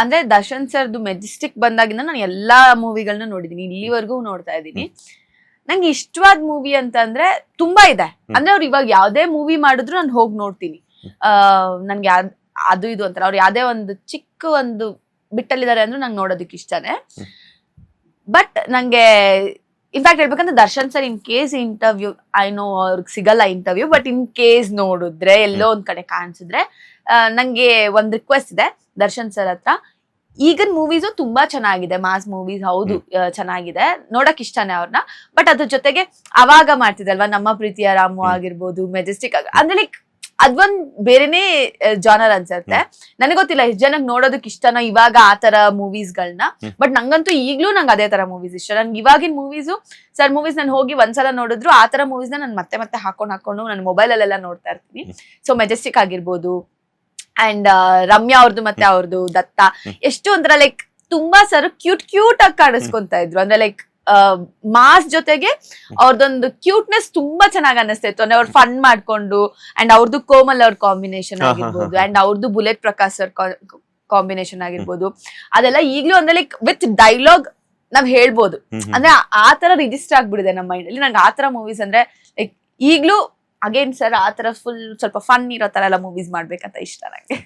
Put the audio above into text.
ಅಂದ್ರೆ ದರ್ಶನ್ ಸರ್ದು ಮೆಜೆಸ್ಟಿಕ್ ಬಂದಾಗಿಂದ ನಾನು ಎಲ್ಲಾ ಮೂವಿಗಳನ್ನ ನೋಡಿದೀನಿ, ಇಲ್ಲಿವರೆಗೂ ನೋಡ್ತಾ ಇದ್ದೀನಿ. ನಂಗೆ ಇಷ್ಟವಾದ ಮೂವಿ ಅಂತ ಅಂದ್ರೆ ತುಂಬಾ ಇದೆ. ಅಂದ್ರೆ ಅವ್ರು ಇವಾಗ ಯಾವ್ದೇ ಮೂವಿ ಮಾಡಿದ್ರು ನಾನು ಹೋಗಿ ನೋಡ್ತೀನಿ. ನನ್ಗೆ ಅದು ಇದು ಅಂತಾರೆ, ಅವ್ರು ಯಾವ್ದೇ ಒಂದು ಚಿಕ್ಕ ಒಂದು ಬಿಟ್ಟಲ್ಲಿದ್ದಾರೆ ಅಂದ್ರೂ ನಂಗೆ ನೋಡೋದಕ್ಕೆ ಇಷ್ಟನೇ. ಬಟ್ ನಂಗೆ ಇನ್ಫ್ಯಾಕ್ಟ್ ಹೇಳ್ಬೇಕಂದ್ರೆ Darshan sir in case interview, I know ಅವ್ರಿಗೆ ಸಿಗಲ್ಲ ಇಂಟರ್ವ್ಯೂ, ಬಟ್ ಇನ್ ಕೇಸ್ ನೋಡಿದ್ರೆ ಎಲ್ಲೋ ಒಂದ್ ಕಡೆ ಕಾಣಿಸಿದ್ರೆ ನಂಗೆ ಒಂದ್ ರಿಕ್ವೆಸ್ಟ್ ಇದೆ ದರ್ಶನ್ ಸರ್ ಹತ್ರ. ಈಗಿನ ಮೂವೀಸು ತುಂಬಾ ಚೆನ್ನಾಗಿದೆ, ಮಾಸ್ ಮೂವೀಸ್ ಹೌದು ಚೆನ್ನಾಗಿದೆ, ನೋಡಕ್ ಇಷ್ಟನೇ ಅವ್ರನ್ನ. ಬಟ್ ಅದ್ರ ಜೊತೆಗೆ ಅವಾಗ ಮಾಡ್ತಿದಲ್ವಾ ನಮ್ಮ ಪ್ರೀತಿಯ ರಾಮು ಆಗಿರ್ಬೋದು, ಮೆಜೆಸ್ಟಿಕ್ ಅಂದ್ರೆ ಲೈಕ್ ಅದೊಂದ್ ಬೇರೆನೇ ಜಾನರ್ ಅನ್ಸತ್ತೆ. ನನಗೆ ಗೊತ್ತಿಲ್ಲ ಎಷ್ಟು ಜನಕ್ಕೆ ನೋಡೋದಕ್ ಇಷ್ಟನೋ ಇವಾಗ ಆತರ ಮೂವೀಸ್ಗಳನ್ನ, ಬಟ್ ನಂಗಂತೂ ಈಗ್ಲೂ ನಂಗೆ ಅದೇ ತರ ಮೂವೀಸ್ ಇಷ್ಟ. ನನ್ಗೆ ಇವಾಗಿನ ಮೂವೀಸು ಸರ್ ಮೂವೀಸ್ ನಾನು ಹೋಗಿ ಒಂದ್ಸಲ ನೋಡಿದ್ರು ಆ ತರ ಮೂವೀಸ್ನ ನಾನು ಮತ್ತೆ ಮತ್ತೆ ಹಾಕೊಂಡು ನನ್ನ ಮೊಬೈಲ್ ಅಲ್ಲೆಲ್ಲ ನೋಡ್ತಾ ಇರ್ತೀನಿ. ಸೊ ಮೆಜೆಸ್ಟಿಕ್ ಆಗಿರ್ಬೋದು ಅಂಡ್ ರಮ್ಯಾ ಅವ್ರದ್ದು ಮತ್ತೆ ಅವ್ರದ್ದು ದತ್ತ ಎಷ್ಟು ಒಂಥರ ಲೈಕ್ ತುಂಬಾ ಸರ್ ಕ್ಯೂಟ್ ಆಗಿ ಕಾಣಿಸ್ಕೊಂತ ಇದ್ರು. ಅಂದ್ರೆ ಲೈಕ್ ಮಾಸ್ ಜೊತೆಗೆ ಅವ್ರದೊಂದು ಕ್ಯೂಟ್ನೆಸ್ ತುಂಬಾ ಚೆನ್ನಾಗಿ ಅನಿಸ್ತಾ ಇತ್ತು. ಅಂದ್ರೆ ಅವ್ರು ಫನ್ ಮಾಡ್ಕೊಂಡು ಅಂಡ್ ಅವ್ರದ್ದು ಕೋಮಲ್ ಅವ್ರ ಕಾಂಬಿನೇಷನ್ ಆಗಿರ್ಬೋದು ಅಂಡ್ ಅವ್ರದ್ದು ಬುಲೆಟ್ ಪ್ರಕಾಶ್ ಅವ್ರ ಕಾಂಬಿನೇಷನ್ ಆಗಿರ್ಬೋದು, ಅದೆಲ್ಲ ಈಗ್ಲೂ ಅಂದ್ರೆ ಲೈಕ್ ವಿತ್ ಡೈಲಾಗ್ ನಾವ್ ಹೇಳ್ಬೋದು. ಅಂದ್ರೆ ಆ ತರ ರಿಜಿಸ್ಟರ್ ಆಗ್ಬಿಡಿದೆ ನಮ್ಮ ಮೈಂಡ್ ಅಲ್ಲಿ. ನಂಗೆ ಆ ತರ ಮೂವೀಸ್ ಅಂದ್ರೆ ಲೈಕ್ ಈಗ್ಲೂ ಅಗೇನ್ ಸರ್ ಆ ತರ ಫುಲ್ ಸ್ವಲ್ಪ ಫನ್ ಇರೋ ತರ ಎಲ್ಲ ಮೂವೀಸ್ ಮಾಡ್ಬೇಕಂತ ಇಷ್ಟ ನಂಗೆ.